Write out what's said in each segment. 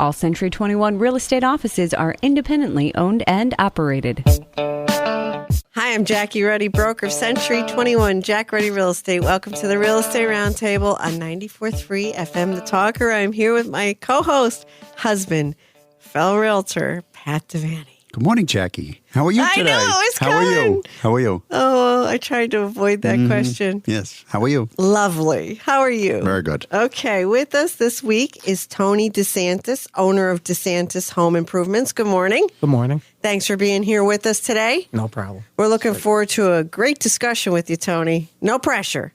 All Century 21 real estate offices are independently owned and operated. Hi, I'm Jackie Ruddy, broker of Century 21, Jack Ruddy Real Estate. Welcome to the Real Estate Roundtable on 94.3 FM The Talker. I'm here with my co-host, husband, fellow realtor, Pat Devaney. Good morning, Jackie. How are you today? I know, it's How are you? How are you? Oh, I tried to avoid that question. Yes. How are you? Lovely. How are you? Very good. Okay, with us this week is Tony DeSantis, owner of DeSantis Home Improvements. Good morning. Good morning. Thanks for being here with us today. No problem. We're looking forward to a great discussion with you, Tony. No pressure.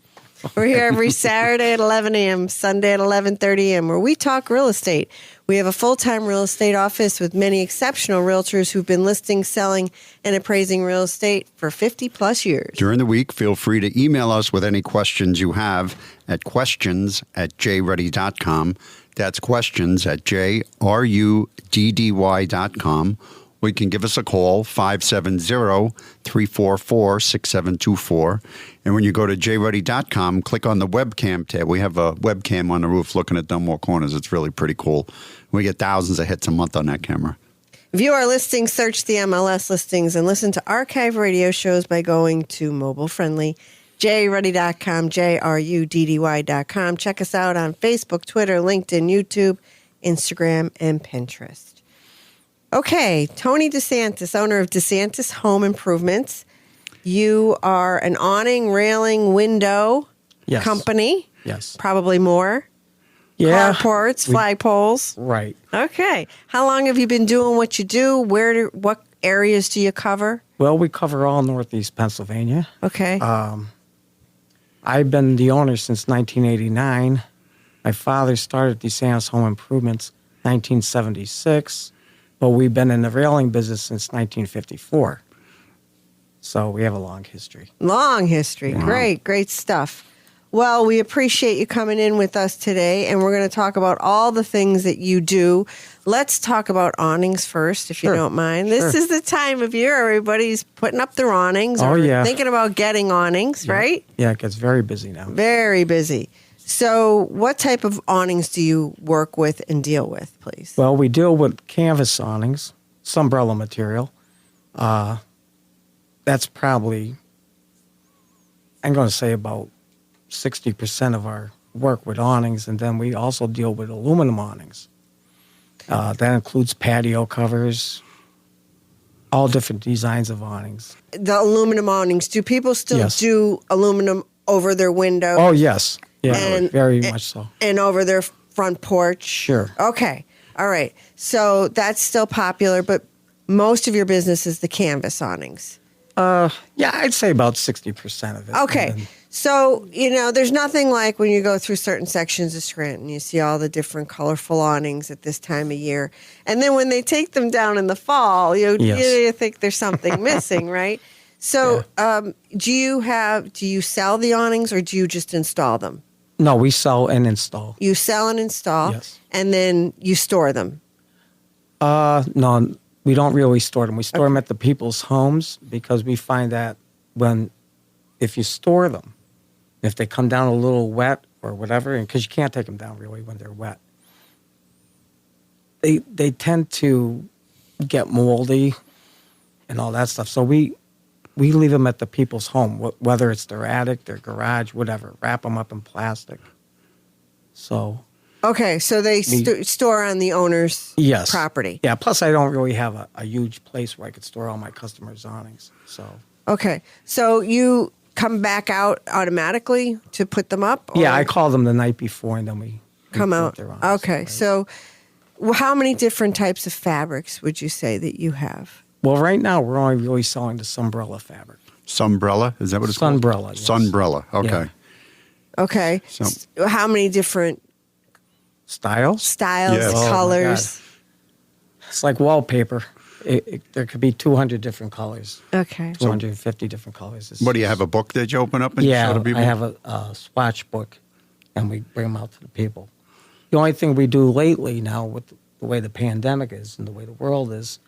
We're here every Saturday at 11 a.m., Sunday at 11:30 a.m., where we talk real estate. We have a full-time real estate office with many exceptional realtors who've been listing, selling, and appraising real estate for 50-plus years. During the week, feel free to email us with any questions you have at questions@jruddy.com. That's questions@jruddy.com. Or you can give us a call, 570-344-6724. And when you go to jruddy.com, click on the webcam tab. We have a webcam on the roof looking at Dunmore Corners. It's really pretty cool. We get thousands of hits a month on that camera. View our listings, search the MLS listings, and listen to archive radio shows by going to mobile-friendly jruddy.com, jruddy.com. Check us out on Facebook, Twitter, LinkedIn, YouTube, Instagram, and Pinterest. Okay, Tony DeSantis, owner of DeSantis Home Improvements. You are an awning, railing, window company. Yes. Probably more. Yeah. Carports, flagpoles. Right. Okay. How long have you been doing what you do? What areas do you cover? Well, we cover all Northeast Pennsylvania. Okay. I've been the owner since 1989. My father started DeSantis Home Improvements 1976. But we've been in the railing business since 1954. So we have a long history. Long history. Wow. Great stuff. Well, we appreciate you coming in with us today, and we're going to talk about all the things that you do. Let's talk about awnings first, if you don't mind. Sure. This is the time of year everybody's putting up their awnings or thinking about getting awnings, right? Yeah, it gets very busy now. Very busy. So what type of awnings do you work with and deal with, please? Well, we deal with canvas awnings, sunbrella material. That's probably, I'm going to say about 60% of our work with awnings. And then we also deal with aluminum awnings. That includes patio covers, all different designs of awnings. The aluminum awnings, do people still do aluminum over their windows? Oh, yes. Yeah, very much so. And over their front porch? Sure. Okay. All right. So that's still popular, but most of your business is the canvas awnings. Yeah, I'd say about 60% of it. Okay. So, there's nothing like when you go through certain sections of Scranton, you see all the different colorful awnings at this time of year. And then when they take them down in the fall, you think there's something missing, right? So do you sell the awnings or do you just install them? No, we sell and install. You sell and install, yes. And then you store them? No, we don't really store them. We store them at the people's homes because we find that if you store them, if they come down a little wet or whatever, and because you can't take them down really when they're wet, they tend to get moldy and all that stuff. So we leave them at the people's home, whether it's their attic, their garage, whatever. Wrap them up in plastic. So. Okay, so they store on the owner's property. Yeah, plus I don't really have a huge place where I could store all my customers' awnings. So. Okay, so you come back out automatically to put them up? Or? Yeah, I call them the night before and then we come out. Their awnings, okay, right? So how many different types of fabrics would you say that you have? Well, right now, we're only really selling the sunbrella fabric. Sunbrella? Is that what it's called? Sunbrella, yes. Sunbrella, okay. Yeah. Okay. So, how many different styles, yes. Colors? It's like wallpaper. There could be 200 different colors. Okay. 250 different colors. What, do you have a book that you open up and show the people? I have a swatch book, and we bring them out to the people. The only thing we do lately now with the way the pandemic is and the way the world is,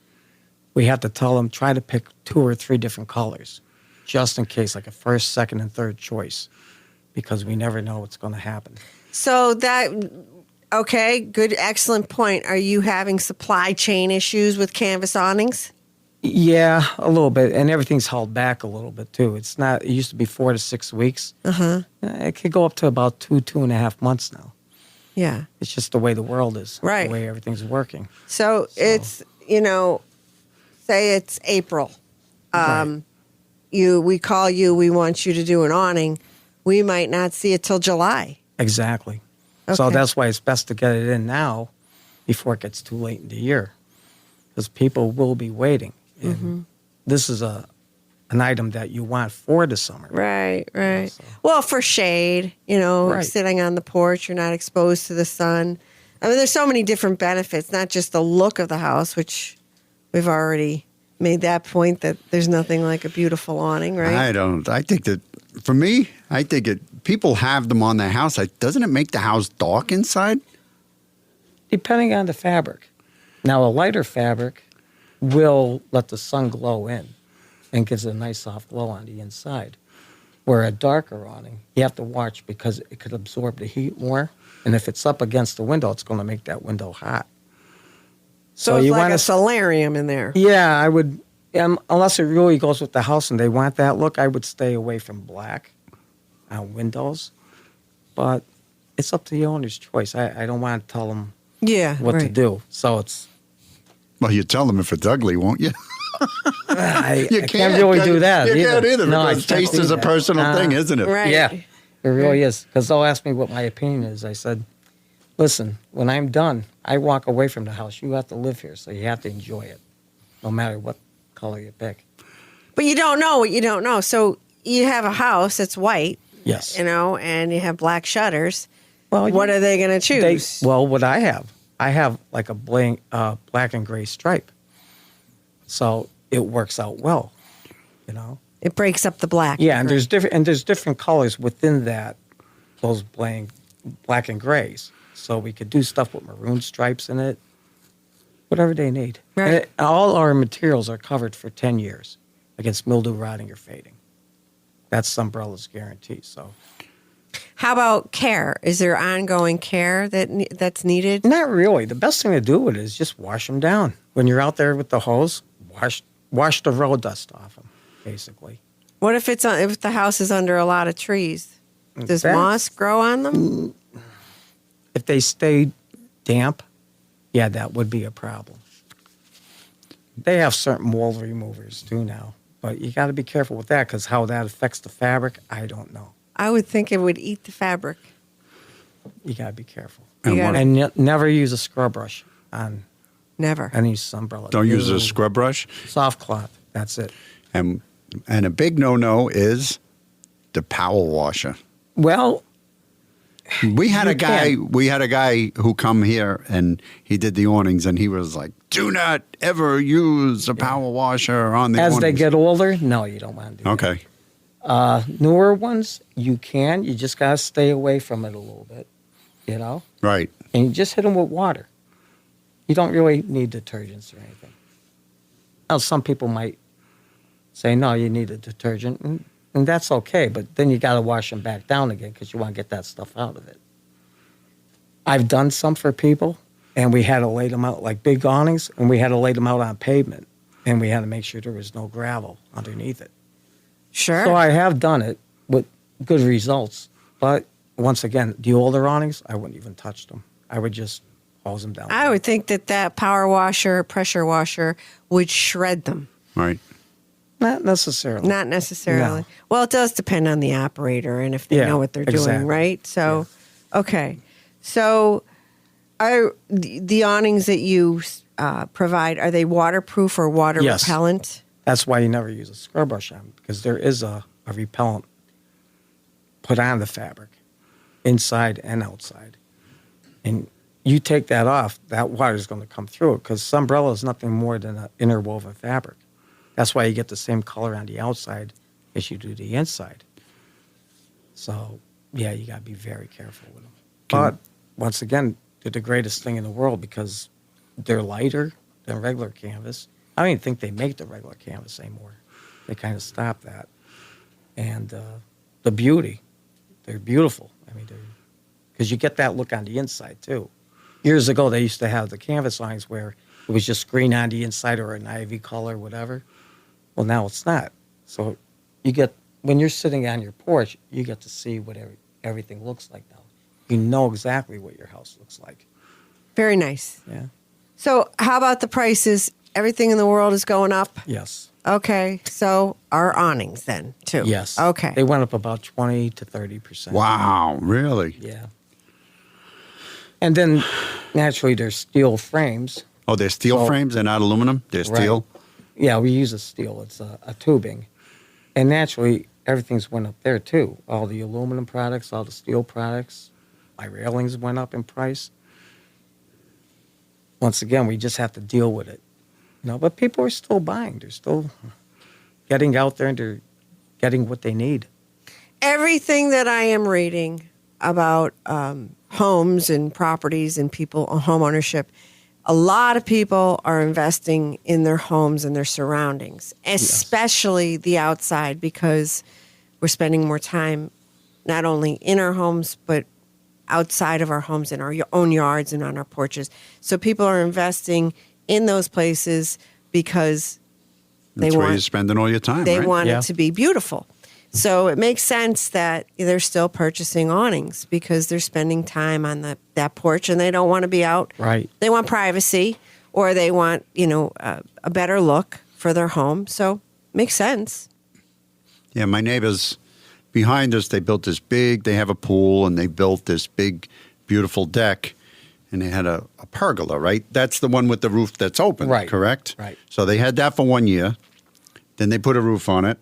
we have to tell them, try to pick 2 or 3 different colors, just in case, like a first, second, and third choice, because we never know what's going to happen. So that Okay, good, excellent point. Are you having supply chain issues with canvas awnings? Yeah, a little bit, and everything's held back a little bit too. It's not. It used to be 4 to 6 weeks. It could go up to about 2.5 months now. Yeah. It's just the way the world is, Right. the way everything's working. So it's, say it's April. Right. We call you, we want you to do an awning. We might not see it till July. Exactly. So Okay. that's why it's best to get it in now before it gets too late in the year, because people will be waiting. And this is an item that you want for the summer. Right. So- Well, for shade, Right. sitting on the porch, you're not exposed to the sun. I mean, there's so many different benefits, not just the look of the house, which we've already made that point that there's nothing like a beautiful awning, right? I think that, for me, I think people have them on their house. Doesn't it make the house dark inside? Depending on the fabric. Now, a lighter fabric will let the sun glow in and gives it a nice soft glow on the inside. Where a darker awning, you have to watch because it could absorb the heat more. And if it's up against the window, it's going to make that window hot. So it's you like want a solarium in there. Yeah, I would, unless it really goes with the house and they want that look, I would stay away from black on windows. But it's up to the owner's choice. I don't want to tell them Yeah, what to right. do. So it's, Well, you tell them if it's ugly, won't you? I You can't really do that. You can't either, No, I because can't taste do is a that. personal thing, isn't it? Right. Yeah, it really is. Because they'll ask me what my opinion is. I said, listen, when I'm done, I walk away from the house. You have to live here, so you have to enjoy it, no matter what color you pick. But you don't know what you don't know. So you have a house that's white, Yes. and you have black shutters. Well, What are they going to choose? what I have like a black and gray stripe. So it works out well, It breaks up the black. Yeah, and there's different colors within that, those black and grays. So we could do stuff with maroon stripes in it, whatever they need. Right. And all our materials are covered for 10 years against mildew, rotting, or fading. That's Sumbrella's guarantee. So How about care? Is there ongoing care that's needed? not really. The best thing to do with it is just wash them down. When you're out there with the hose, wash the road dust off them, basically. What if if the house is under a lot of trees? Does That's- moss grow on them? If they stay damp, yeah, that would be a problem. They have certain mold removers too now, but you got to be careful with that because how that affects the fabric, I don't know. I would think it would eat the fabric. You got to be careful. You gotta- And never use a scrub brush on Never. any umbrella. Don't use a scrub brush. Soft cloth. That's it. And a big no-no is the power washer. Well, We had You a guy. can't. We had a guy who come here and he did the awnings, and he was like, "Do not ever use a power washer on the as awnings." they get older, no, you don't want to do Okay. that. Newer ones, you can. You just got to stay away from it a little bit, Right. And you just hit them with water. You don't really need detergents or anything. Now, some people might say, no, you need a detergent, and that's okay, but then you got to wash them back down again because you want to get that stuff out of it. I've done some for people, and we had to lay them out like big awnings, and we had to lay them out on pavement, and we had to make sure there was no gravel underneath it. Sure. So I have done it with good results, but once again, the older awnings, I wouldn't even touch them. I would just hose them down. I would think that power washer, pressure washer would shred them. Right. Not necessarily. Not necessarily. No. Well, it does depend on the operator and if they Yeah, know what they're doing, exactly. right? So, okay. So, the awnings that you provide, are they waterproof or water Yes. repellent? That's why you never use a scrub brush on them, because there is a repellent put on the fabric, inside and outside. And you take that off, that water is going to come through it, because Sunbrella is nothing more than an interwoven fabric. That's why you get the same color on the outside as you do the inside. So, yeah, you got to be very careful with them. But, once again, they're the greatest thing in the world because they're lighter than regular canvas. I don't even think they make the regular canvas anymore. They kind of stopped that. And the beauty, they're beautiful. I mean, because you get that look on the inside, too. Years ago, they used to have the canvas awnings where it was just green on the inside or an ivy color, whatever. Well, now it's not. So you get, when you're sitting on your porch, you get to see what everything looks like now. You know exactly what your house looks like. Very nice. Yeah. So how about the prices? Everything in the world is going up? Yes. Okay. So our awnings then, too? Yes. Okay. They went up about 20 to 30%. Wow, really? Yeah. And then, naturally, there's steel frames. Oh, they're steel So- frames? They're not aluminum? They're Right. steel? Yeah, we use a steel. It's a tubing. And naturally, everything's went up there, too. All the aluminum products, all the steel products. My railings went up in price. Once again, we just have to deal with it. But people are still buying. They're still getting out there and they're getting what they need. Everything that I am reading about homes and properties and people, home ownership, a lot of people are investing in their homes and their surroundings, especially the outside, because we're spending more time not only in our homes, but outside of our homes, in our own yards and on our porches. So people are investing in those places because That's where you're spending all your time, they right? want Yeah. it to be beautiful. So it makes sense that they're still purchasing awnings because they're spending time on that porch and they don't want to be out. Right. They want privacy, or they want, a better look for their home. So makes sense. Yeah, my neighbors behind us, they have a pool and they built this big, beautiful deck. And they had a pergola, right? That's the one with the roof that's open, Right. correct? Right. So they had that for 1 year. Then they put a roof on it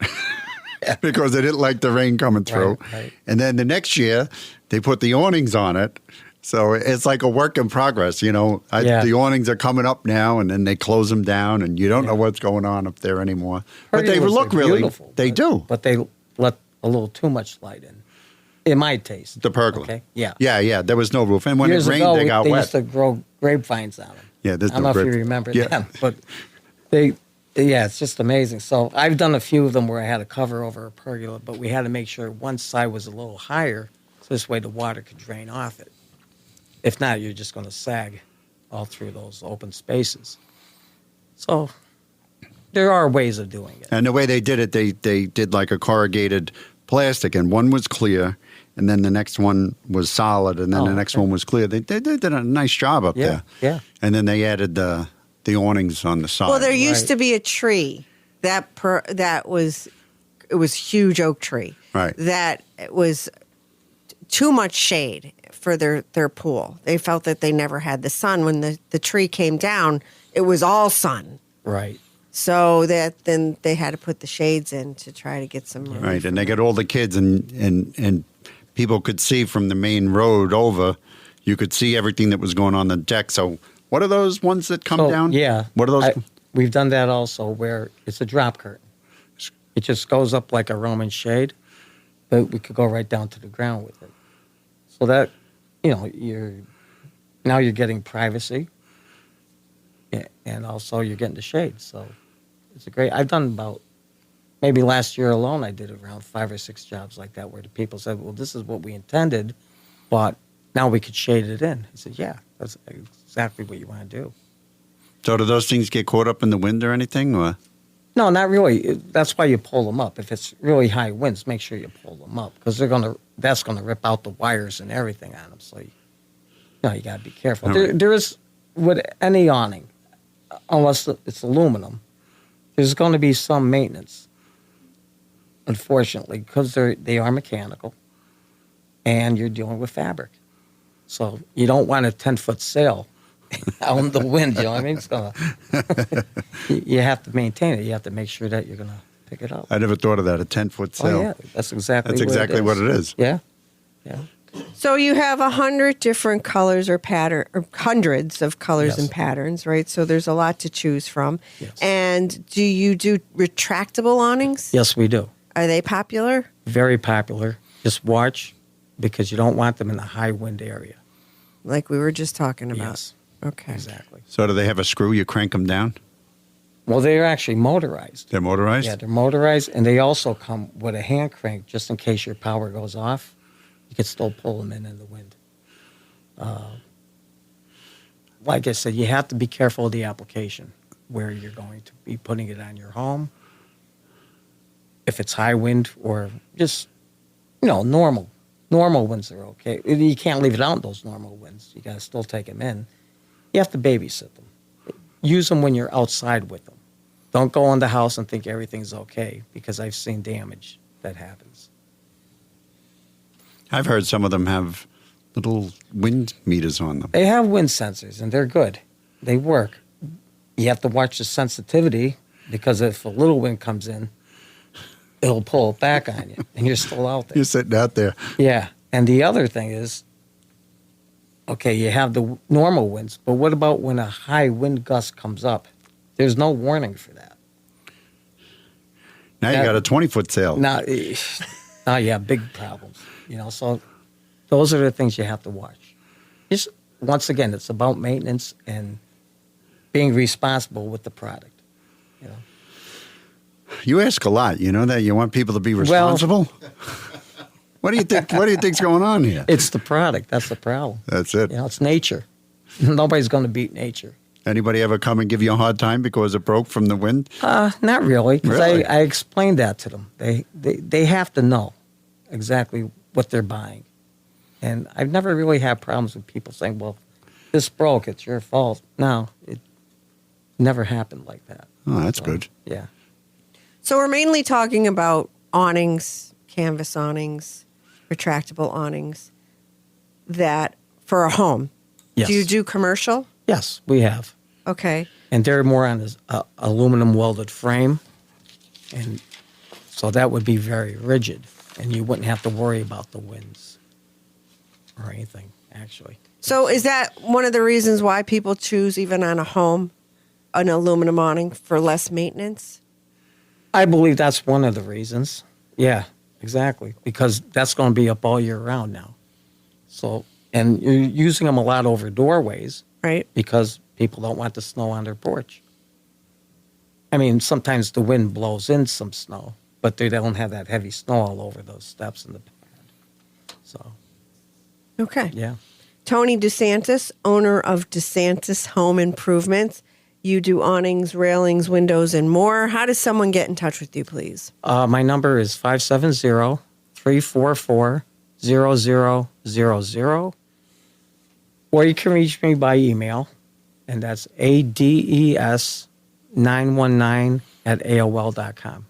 because they didn't like the rain coming through. Right. And then the next year, they put the awnings on it. So it's like a work in progress, Yeah. The awnings are coming up now, and then they close them down, and you don't know what's going on up there anymore. But they Pergolas look are really, beautiful, they do. But they let a little too much light in. In my taste. The pergola. Okay. Yeah. Yeah, there was no roof. And when Years it rained, ago, they got they wet. used to grow grapevines on them. Yeah, there's I don't no know if you grape- remember Yeah. them, but it's just amazing. So I've done a few of them where I had a cover over a pergola, but we had to make sure one side was a little higher, so this way the water could drain off it. If not, you're just going to sag all through those open spaces. So there are ways of doing it. And the way they did it, they did like a corrugated plastic, and one was clear, and then the next one was solid, and then the next one was clear. They did a nice job up there. Yeah. And then they added the awnings on the side. Well, there used Right. to be a tree that was huge oak tree. Right. That was too much shade for their pool. They felt that they never had the sun. When the tree came down, it was all sun. Right. So then they had to put the shades in to try to get some relief. Right, and they got all the kids, and people could see from the main road over. You could see everything that was going on the deck. So, what are those ones that come So, down? Yeah. What are those? We've done that also where it's a drop curtain. It just goes up like a Roman shade, but we could go right down to the ground with it. So that, you're getting privacy, and also you're getting the shade. So it's I've done about, maybe last year alone, I did around 5 or 6 jobs like that where the people said, well, this is what we intended, but now we could shade it in. I said, yeah, that's exactly what you want to do. So, do those things get caught up in the wind or anything? Or? No, not really. That's why you pull them up. If it's really high winds, make sure you pull them up because that's gonna rip out the wires and everything on them. So, you got to be careful. All right. There is, with any awning, unless it's aluminum, there's going to be some maintenance. Unfortunately, because they are mechanical, and you're dealing with fabric, so you don't want a 10-foot sail out in the wind. You know what I mean? It's gonna. You have to maintain it. You have to make sure that you're gonna pick it up. I never thought of that. A 10-foot sail. Oh yeah, that's exactly what it is. Yeah. So you have 100 different colors or hundreds of colors Yes. and patterns, right? So there's a lot to choose from. Yes. And do you do retractable awnings? Yes, we do. Are they popular? Very popular. Just watch, because you don't want them in a high wind area. Like we were just talking about. Yes. Okay. Exactly. So, do they have a screw? You crank them down? Well, they're actually motorized. They're motorized? Yeah, they're motorized, and they also come with a hand crank just in case your power goes off. You can still pull them in the wind. like I said, you have to be careful of the application where you're going to be putting it on your home. If it's high wind or just, normal winds are okay. You can't leave it out in those normal winds. You got to still take them in. You have to babysit them. Use them when you're outside with them. Don't go in the house and think everything's okay, because I've seen damage that happens. I've heard some of them have little wind meters on them. They have wind sensors, and they're good. They work. You have to watch the sensitivity, because if a little wind comes in, it'll pull it back on you, and you're still out there. You're sitting out there. Yeah. And the other thing is, okay, you have the normal winds, but what about when a high wind gust comes up? There's no warning for that. Now you got a 20-foot sail. Now you have big problems. So those are the things you have to watch. Just, once again, it's about maintenance and being responsible with the product. You ask a lot. You know that? You want people to be responsible? What do you think? What do you think's going on here? It's the product. That's the problem. That's it. It's nature. Nobody's going to beat nature. Anybody ever come and give you a hard time because it broke from the wind? Not really, because Really? I explained that to them. They have to know exactly what they're buying. And I've never really had problems with people saying, well, this broke, it's your fault. No, it never happened like that. Oh, that's good. Yeah. So we're mainly talking about awnings, canvas awnings, retractable awnings, that for a home. Yes. Do you do commercial? Yes, we have. Okay. And they're more on this aluminum welded frame. And so that would be very rigid. And you wouldn't have to worry about the winds or anything, actually. So is that one of the reasons why people choose, even on a home, an aluminum awning for less maintenance? I believe that's one of the reasons. Yeah, exactly. Because that's going to be up all year round now. So, and you're using them a lot over doorways. Right. Because people don't want the snow on their porch. I mean, sometimes the wind blows in some snow, but they don't have that heavy snow all over those steps in the pad. So, Okay. yeah. Tony DeSantis, owner of DeSantis Home Improvements. You do awnings, railings, windows, and more. How does someone get in touch with you, please? My number is 570-344-0000. Or you can reach me by email, and that's ADES919@AOL.com.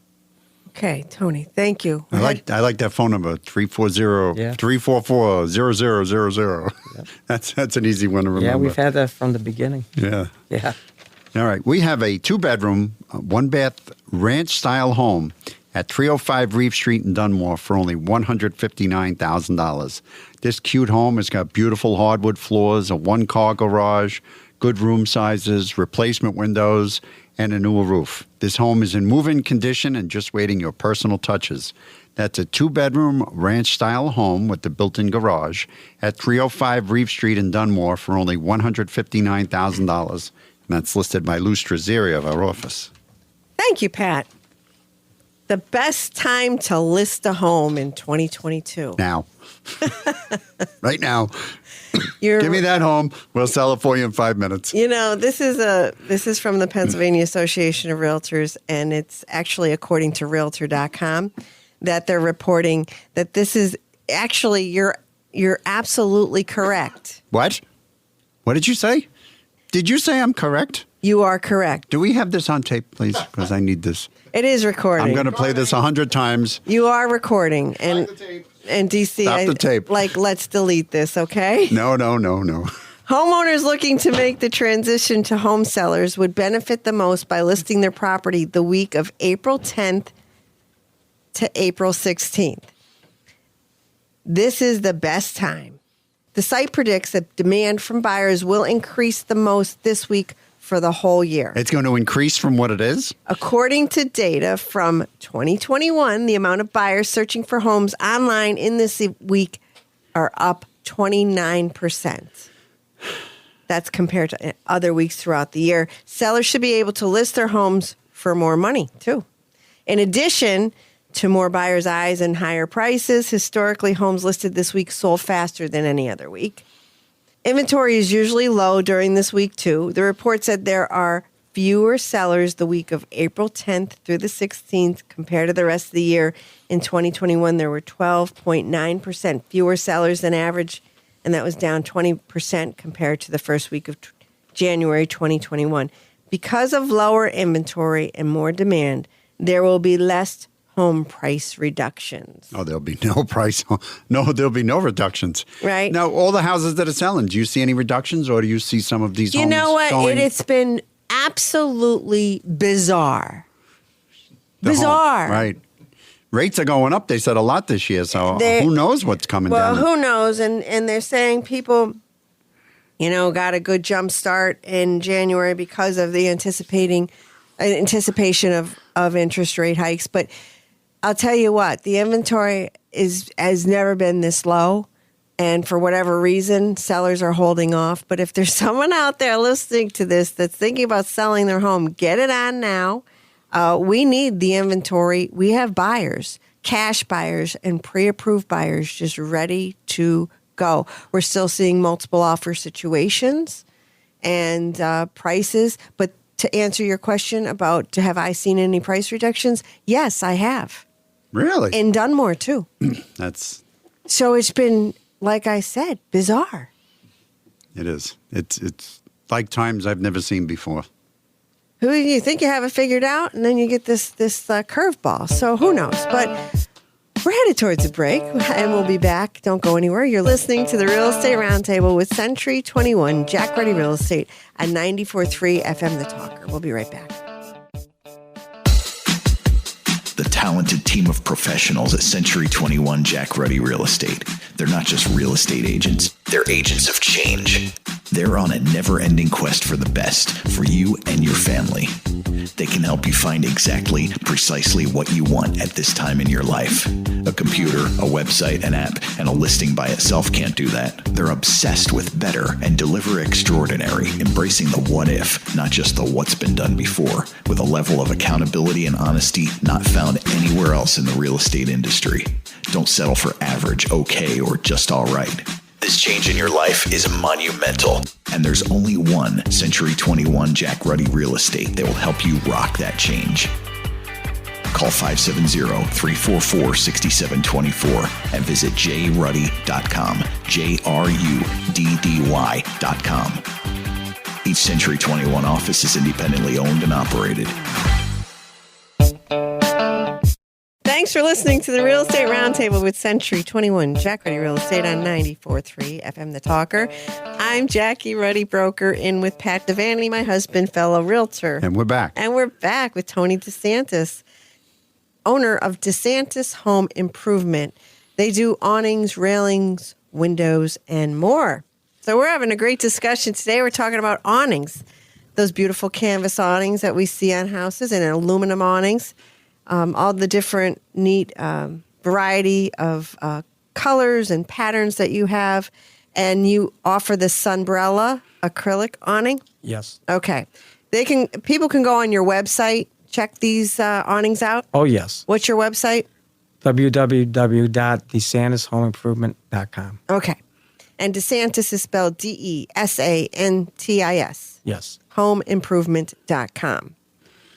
Okay, Tony, thank you. I like that phone number, 340-344-0000. Yep. That's an easy one to remember. Yeah, we've had that from the beginning. Yeah. Yeah. All right. We have a 2-bedroom, 1-bath ranch-style home at 305 Reeve Street in Dunmore for only $159,000. This cute home has got beautiful hardwood floors, a 1-car garage, good room sizes, replacement windows, and a newer roof. This home is in move-in condition and just waiting your personal touches. That's a 2-bedroom ranch-style home with the built-in garage at 305 Reeve Street in Dunmore for only $159,000. And that's listed by Lou Strazzeri of our office. Thank you, Pat. The best time to list a home in 2022. Now. Right now. You're, Give me that home. We'll sell it for you in 5 minutes. This is from the Pennsylvania Association of Realtors, and it's actually according to Realtor.com that they're reporting that this is actually you're absolutely correct. What? What did you say? Did you say I'm correct? You are correct. Do we have this on tape, please? Because I need this. It is recording. I'm going to play this 100 times. You are recording, and DC, Stop the tape. Let's delete this, okay? No. Homeowners looking to make the transition to home sellers would benefit the most by listing their property the week of April 10th to April 16th. This is the best time. The site predicts that demand from buyers will increase the most this week for the whole year. It's going to increase from what it is? According to data from 2021, the amount of buyers searching for homes online in this week are up 29%. That's compared to other weeks throughout the year. Sellers should be able to list their homes for more money, too. In addition to more buyers' eyes and higher prices, historically, homes listed this week sold faster than any other week. Inventory is usually low during this week, too. The report said there are fewer sellers the week of April 10th through the 16th compared to the rest of the year. In 2021, there were 12.9% fewer sellers than average, and that was down 20% compared to the first week of January 2021. Because of lower inventory and more demand, there will be less home price reductions. Oh, there'll be no price. No, there'll be no reductions. Right. Now, all the houses that are selling, do you see any reductions, or do you see some of these homes You know what? going? It's been absolutely bizarre. the home? Bizarre. Right. Rates are going up, they said, a lot this year, so who knows what's coming Well, down. who knows? And they're saying people, got a good jump start in January because of the anticipation of interest rate hikes. But I'll tell you what, the inventory has never been this low. And for whatever reason, sellers are holding off. But if there's someone out there listening to this that's thinking about selling their home, get it on now. We need the inventory. We have buyers, cash buyers and pre-approved buyers just ready to go. We're still seeing multiple offer situations and prices. But to answer your question about have I seen any price reductions? Yes, I have. Really? In Dunmore, too. That's So it's been, like I said, bizarre. it is. It's like times I've never seen before. Who you think you have it figured out, and then you get this curveball. So who knows? But we're headed towards a break, and we'll be back. Don't go anywhere. You're listening to the Real Estate Roundtable with Century 21, Jack Ruddy Real Estate at 94.3 FM The Talker. We'll be right back. The talented team of professionals at Century 21 Jack Ruddy Real Estate. They're not just real estate agents, they're agents of change. They're on a never-ending quest for the best for you and your family. They can help you find precisely what you want at this time in your life. A computer, a website, an app, and a listing by itself can't do that. They're obsessed with better and deliver extraordinary, embracing the what if, not just the what's been done before, with a level of accountability and honesty not found anywhere else in the real estate industry. Don't settle for average, okay, or just all right. This change in your life is monumental, and there's only one Century 21 Jack Ruddy Real Estate that will help you rock that change. Call 570-344-6724 and visit jruddy.com, JRUDDY.com. Each Century 21 office is independently owned and operated. Thanks for listening to the Real Estate Roundtable with Century 21, Jack Ruddy Real Estate on 94.3 FM The Talker. I'm Jackie Ruddy, broker, in with Pat Devaney, my husband, fellow realtor. And we're back. And we're back with Tony DeSantis, owner of DeSantis Home Improvement. They do awnings, railings, windows, and more. So we're having a great discussion today. We're talking about awnings, those beautiful canvas awnings that we see on houses, and aluminum awnings. All the different neat variety of colors and patterns that you have. And you offer the Sunbrella acrylic awning? Yes. Okay. People can go on your website, check these awnings out? Oh, yes. What's your website? www.DeSantisHomeImprovement.com. Okay. And DeSantis is spelled DeSantis. Yes. Homeimprovement.com.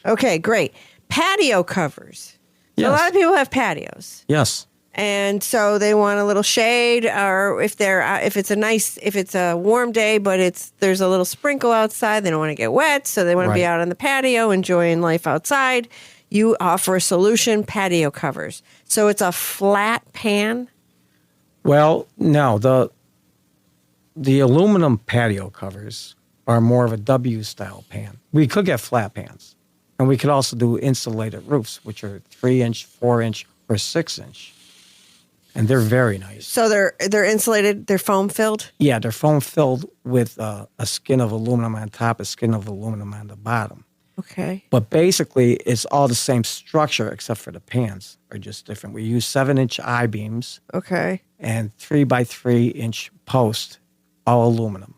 Okay, great. Patio covers. So Yes. a lot of people have patios. Yes. And so they want a little shade, or if it's a warm day, but there's a little sprinkle outside, they don't want to get wet, so they want to be Right. out on the patio enjoying life outside. You offer a solution, patio covers. So it's a flat pan. Well, no, the aluminum patio covers are more of a W-style pan. We could get flat pans. And we could also do insulated roofs, which are 3-inch, 4-inch, or 6-inch. And they're very nice. So they're insulated, they're foam filled. Yeah, they're foam filled with a skin of aluminum on top, a skin of aluminum on the bottom. Okay. But basically, it's all the same structure except for the pans are just different. We use 7-inch I-beams Okay. and 3-by-3-inch posts, all aluminum.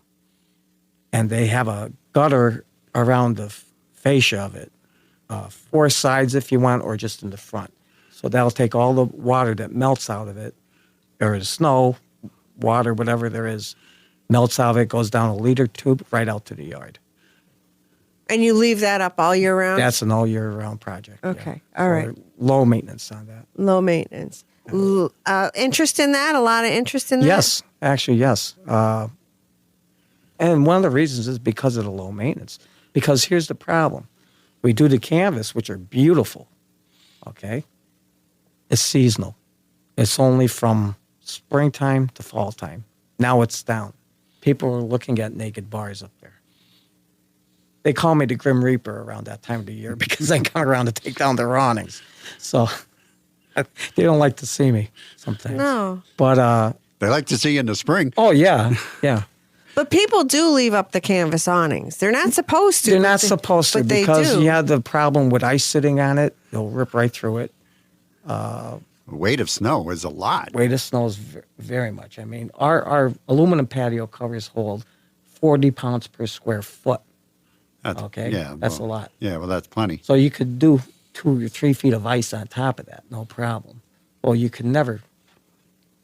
And they have a gutter around the fascia of it. 4 sides if you want, or just in the front. So that'll take all the water that melts out of it, or the snow, water, whatever there is, melts out of it, goes down a liter tube right out to the yard. And you leave that up all year round? That's an all year round project. Okay. Yeah. All right. Low maintenance on that. Low maintenance. Interest in that? A lot of interest in that? Yes, actually, yes. And one of the reasons is because of the low maintenance. Because here's the problem. We do the canvas, which are beautiful, okay? It's seasonal. It's only from springtime to fall time. Now it's down. People are looking at naked bars up there. They call me the Grim Reaper around that time of the year because I come around to take down their awnings. So they don't like to see me sometimes. No. But They like to see you in the spring. oh yeah, yeah. But people do leave up the canvas awnings. They're not supposed to. They're not supposed to but they because do. you have the problem with ice sitting on it. You'll rip right through it. The weight of snow is a lot. Weight of snow is very much. I mean, our aluminum patio covers hold 40 pounds per square foot. Okay? Yeah, That's a lot. Yeah, well, that's plenty. So you could do 2 or 3 feet of ice on top of that, no problem. Well, you could never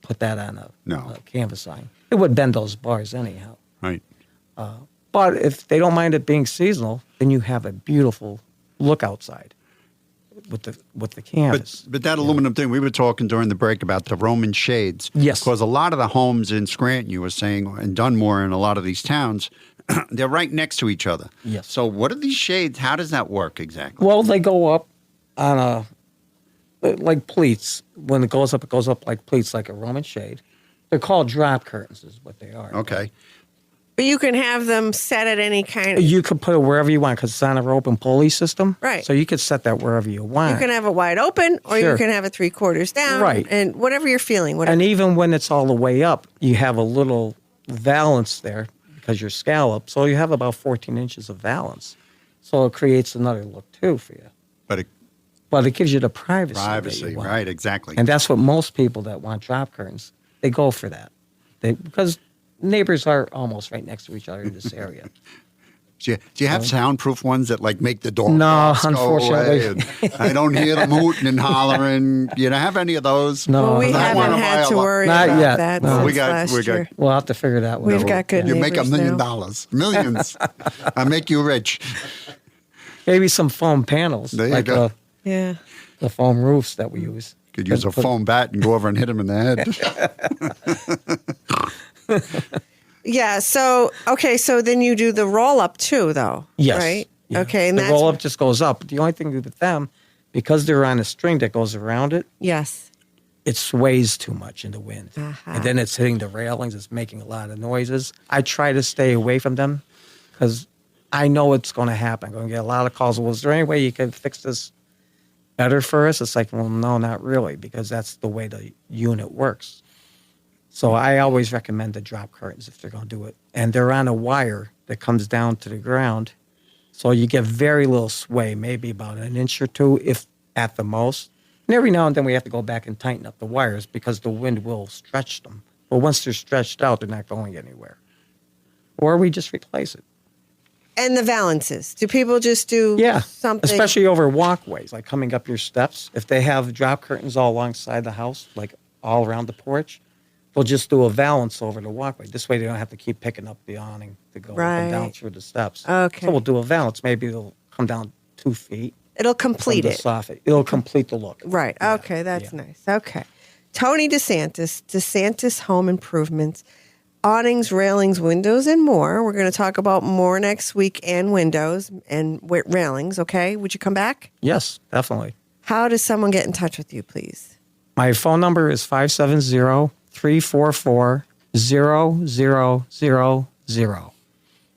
put that on a canvas sign. It would bend those bars anyhow. Right. But if they don't mind it being seasonal, then you have a beautiful look outside with the canvas. But that aluminum thing, we were talking during the break about the Roman shades. Yes. Because a lot of the homes in Scranton, you were saying, and Dunmore and a lot of these towns, they're right next to each other. Yes. So what are these shades? How does that work exactly? Well, they go up on like pleats. When it goes up like pleats, like a Roman shade. They're called drop curtains is what they are. Okay. But you can have them set at any kind of... You could put it wherever you want because it's on a rope and pulley system. Right. So you could set that wherever you want. You can have it wide open or Sure. you can have it 3/4 down. Right. And whatever you're feeling. And even when it's all the way up, you have a little valance there because you're scalloped. So you have about 14 inches of valance. So it creates another look too for you. But it gives you the privacy. that you want. Right, exactly. And that's what most people that want drop curtains, they go for that. Because neighbors are almost right next to each other in this area. Do you have soundproof ones that like make the door No, go away unfortunately. and I don't hear them hooting and hollering. You don't have any of those? No. Well, we I haven't wanna buy had a to lot. worry Not about yet. that No. since We got- last we got- year. We'll have to figure that one out. We've got good You make $1 neighbors million. now. Millions. I make you rich. Maybe some foam panels. There you like go. Yeah. the foam roofs that we use. Could use a foam bat and go over and hit him in the head. Yeah. So, okay. So then you do the roll up too, though. Yes. Right? Yeah. Okay. And the that's... roll up just goes up. The only thing with them, because they're on a string that goes around it, Yes. it sways too much in the wind. Uh-huh. And then it's hitting the railings. It's making a lot of noises. I try to stay away from them because I know it's going to happen. I'm going to get a lot of calls. Well, is there any way you can fix this better for us? It's like, well, no, not really, because that's the way the unit works. So I always recommend the drop curtains if they're going to do it. And they're on a wire that comes down to the ground. So you get very little sway, maybe about an inch or two, if at the most. And every now and then we have to go back and tighten up the wires because the wind will stretch them. But once they're stretched out, they're not going anywhere. Or we just replace it. And the valances. Do people just do something? Especially over walkways, like coming up your steps. If they have drop curtains all alongside the house, like all around the porch, we'll just do a valance over the walkway. This way they don't have to keep picking up the awning to go up and down through the steps. Okay. So we'll do a valance. Maybe it'll come down 2 feet. It'll complete it. It'll complete the look. Right. Yeah. Okay. That's Yeah. nice. Okay. Tony DeSantis Home Improvements. Awnings, railings, windows, and more. We're going to talk about more next week and windows and railings, okay? Would you come back? Yes, definitely. How does someone get in touch with you, please? My phone number is 570-344-0000.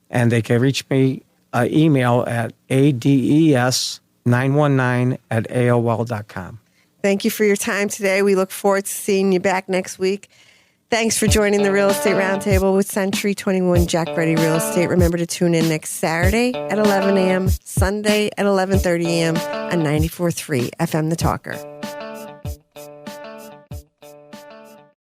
And they can reach me email at ades919@aol.com. Thank you for your time today. We look forward to seeing you back next week. Thanks for joining the Real Estate Roundtable with Century 21 Jack Ruddy Real Estate. Remember to tune in next Saturday at 11 a.m., Sunday at 11:30 a.m. on 94.3 FM The Talker.